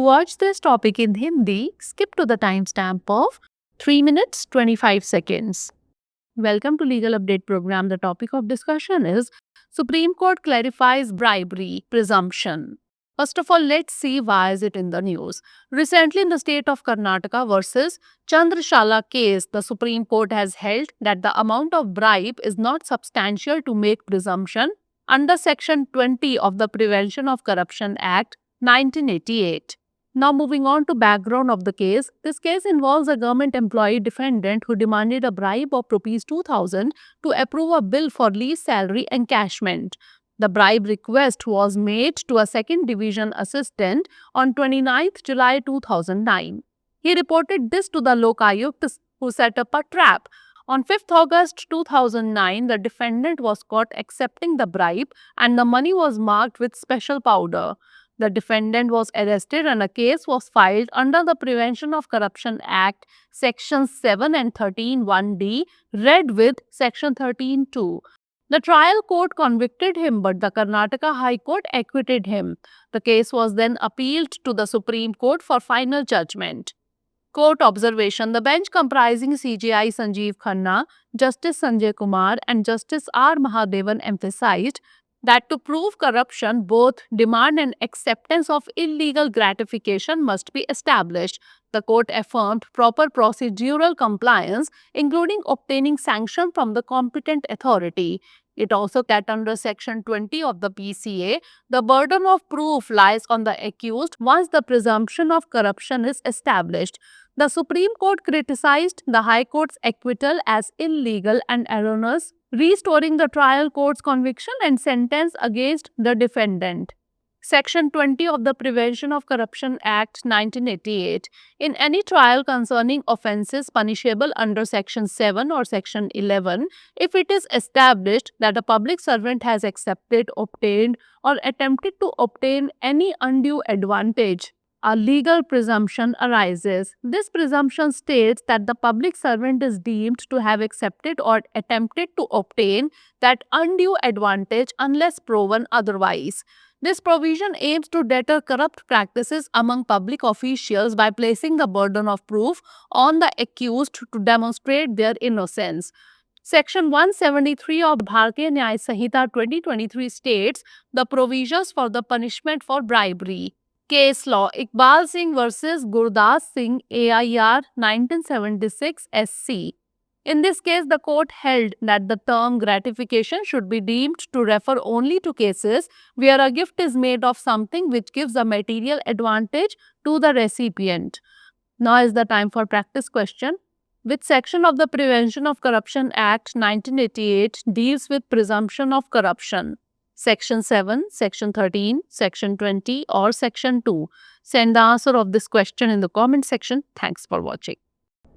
watch this topic in Hindi, skip to the timestamp of 3 minutes 25 seconds. Welcome to Legal Update Program. The topic of discussion is Supreme Court clarifies bribery presumption. First of all, let's see why is it in the news. Recently, in the state of Karnataka versus Chandrashala case, the Supreme Court has held that the amount of bribe is not substantial to make presumption under Section 20 of the Prevention of Corruption Act 1988. Now moving on to background of the case. This case involves a government employee defendant who demanded a bribe of rupees 2000 to approve a bill for leave salary encashment. The bribe request was made to a second division assistant on 29th July 2009. He reported this to the Lokayukt, who set up a trap. On 5th August 2009, the defendant was caught accepting the bribe and the money was marked with special powder. The defendant was arrested and a case was filed under the Prevention of Corruption Act, Sections 7 and 13 1D, read with Section 13 2. The trial court convicted him, but the Karnataka High Court acquitted him. The case was then appealed to the Supreme Court for final judgment. Court observation. The bench comprising CJI Sanjeev Khanna, Justice Sanjay Kumar and Justice R. Mahadevan emphasized that to prove corruption, both demand and acceptance of illegal gratification must be established. The court affirmed proper procedural compliance, including obtaining sanction from the competent authority. It also that under Section 20 of the PCA, the burden of proof lies on the accused once the presumption of corruption is established. The Supreme Court criticized the High Court's acquittal as illegal and erroneous, restoring the trial court's conviction and sentence against the defendant. Section 20 of the Prevention of Corruption Act 1988. In any trial concerning offences punishable under Section 7 or Section 11, if it is established that a public servant has accepted, obtained, or attempted to obtain any undue advantage, a legal presumption arises. This presumption states that the public servant is deemed to have accepted or attempted to obtain that undue advantage unless proven otherwise. This provision aims to deter corrupt practices among public officials by placing the burden of proof on the accused to demonstrate their innocence. Section 173 of Bharatiya Nyaya Sanhita 2023 states the provisions for the punishment for bribery. Case law. Iqbal Singh versus Gurdas Singh AIR 1976 SC. In this case, the court held that the term gratification should be deemed to refer only to cases where a gift is made of something which gives a material advantage to the recipient. Now is the time for practice question. Which section of the Prevention of Corruption Act 1988 deals with presumption of corruption? Section 7, Section 13, Section 20 or Section 2? Send the answer of this question in the comment section. Thanks for watching.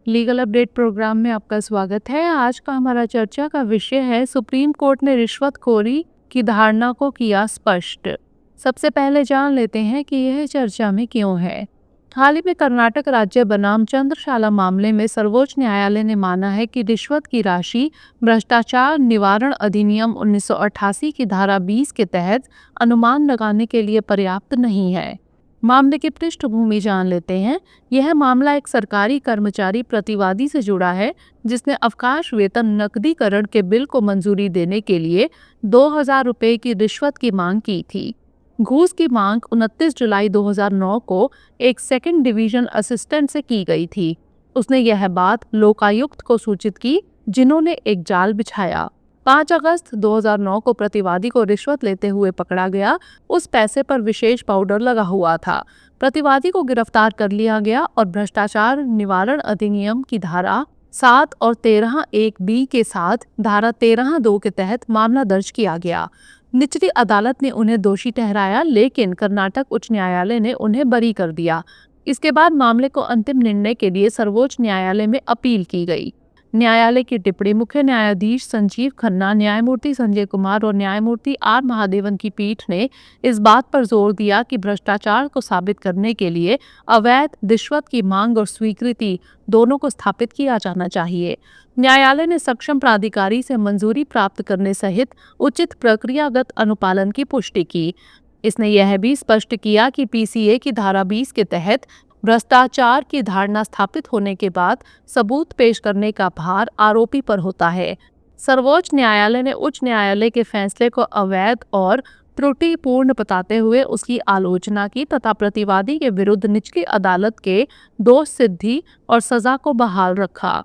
Legal update programme में आपका स्वागत है। आज का हमारा चर्चा का विषय है सुप्रीम कोर्ट ने रिश्वतखोरी की धारणा को किया स्पष्ट। सबसे पहले जान लेते हैं कि यह चर्चा में क्यों है। हाल ही में कर्नाटक राज्य बनाम चंद्रशाला मामले में सर्वोच्च न्यायालय ने माना है कि रिश्वत की राशि भ्रष्टाचार निवारण अधिनियम 1988 की धारा 20 के तहत अनुमान लगाने के लिए पर्याप्त नहीं है। मामले की पृष्ठभूमि जान लेते हैं। यह मामला एक सरकारी कर्मचारी प्रतिवादी से जुड़ा है जिसने अवकाश वेतन नकदीकरण के बिल को मंजूरी देने के लिए 2000 रुपये की रिश्वत की मांग की थी। घूस की मांग 29 जुलाई 2009 को एक सेकंड डिवीजन असिस्टेंट से की गई थी। उसने यह बात लोकायुक्त को सूचित की, जिन्होंने एक जाल बिछाया। 5 अगस्त 2009 को प्रतिवादी को रिश्वत लेते हुए पकड़ा गया। उस पैसे पर विशेष पाउडर लगा हुआ था। प्रतिवादी को गिरफ्तार कर लिया गया और भ्रष्टाचार निवारण अधिनियम की धारा 7 और 13(1)(b) के साथ धारा 13(2) के तहत मामला दर्ज किया गया। निचली अदालत ने उन्हें दोषी ठहराया, लेकिन कर्नाटक उच्च न्यायालय ने उन्हें बरी कर दिया। इसके बाद मामले को अंतिम निर्णय के लिए सर्वोच्च न्यायालय में अपील की गई। न्यायालय की टिप्पणी। मुख्य न्यायाधीश संजीव खन्ना, न्यायमूर्ति संजय कुमार और न्यायमूर्ति आर महादेवन की पीठ ने इस बात पर जोर दिया कि भ्रष्टाचार को साबित करने के लिए अवैध रिश्वत की मांग और स्वीकृति दोनों को स्थापित किया जाना चाहिए। न्यायालय ने सक्षम प्राधिकारी से मंजूरी प्राप्त करने सहित उचित प्रक्रियागत अनुपालन की पुष्टि की। इसने यह भी स्पष्ट किया कि पीसीए की धारा 20 के तहत भ्रष्टाचार की धारणा स्थापित होने के बाद सबूत पेश करने का भार आरोपी पर होता है। सर्वोच्च न्यायालय ने उच्च न्यायालय के फैसले को अवैध और त्रुटिपूर्ण बताते हुए उसकी आलोचना की तथा प्रतिवादी के विरुद्ध निचली अदालत के दोष सिद्धि और सजा को बहाल रखा।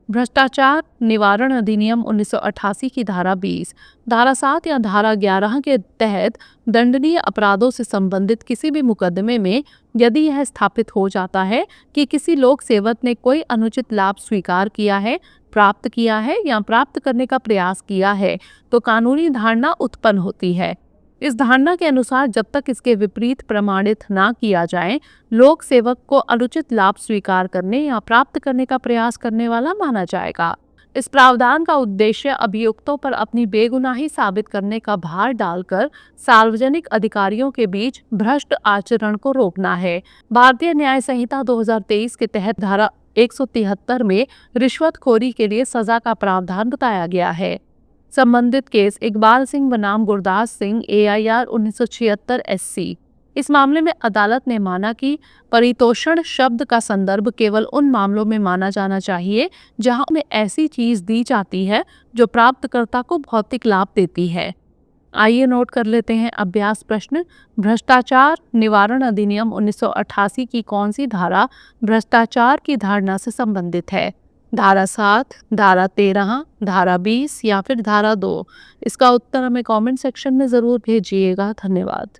भ्रष्टाचार निवारण अधिनियम 1988 की धारा 20, धारा 7 या धारा 11 के तहत दंडनीय अपराधों से संबंधित किसी भी मुकदमे में यदि यह स्थापित हो जाता है कि किसी लोक सेवक ने कोई अनुचित लाभ स्वीकार किया है, प्राप्त किया है या प्राप्त करने का प्रयास किया है, तो कानूनी धारणा उत्पन्न होती है। इस धारणा के अनुसार जब तक इसके विपरीत प्रमाणित ना किया जाए, लोक सेवक को अनुचित लाभ स्वीकार करने या प्राप्त करने का प्रयास करने वाला माना जाएगा। इस प्रावधान का उद्देश्य अभियुक्तों पर अपनी बेगुनाही साबित करने का भार डालकर सार्वजनिक अधिकारियों के बीच भ्रष्ट आचरण को रोकना है। भारतीय न्याय संहिता 2023 के तहत धारा 173 में रिश्वतखोरी के लिए सजा का प्रावधान बताया गया है। संबंधित केस इकबाल सिंह बनाम गुरदास सिंह AIR 1976 SC। इस मामले में अदालत ने माना कि परितोषण शब्द का संदर्भ केवल उन मामलों में माना जाना चाहिए जहां में ऐसी चीज दी जाती है जो प्राप्तकर्ता को भौतिक लाभ देती है। आइए नोट कर लेते हैं अभ्यास प्रश्न। भ्रष्टाचार निवारण अधिनियम 1988 की कौन सी धारा भ्रष्टाचार की धारणा से संबंधित है? धारा 7, धारा 13, धारा 20 या फिर धारा 2? इसका उत्तर हमें कमेंट सेक्शन में ज़रूर भेजिएगा। धन्यवाद।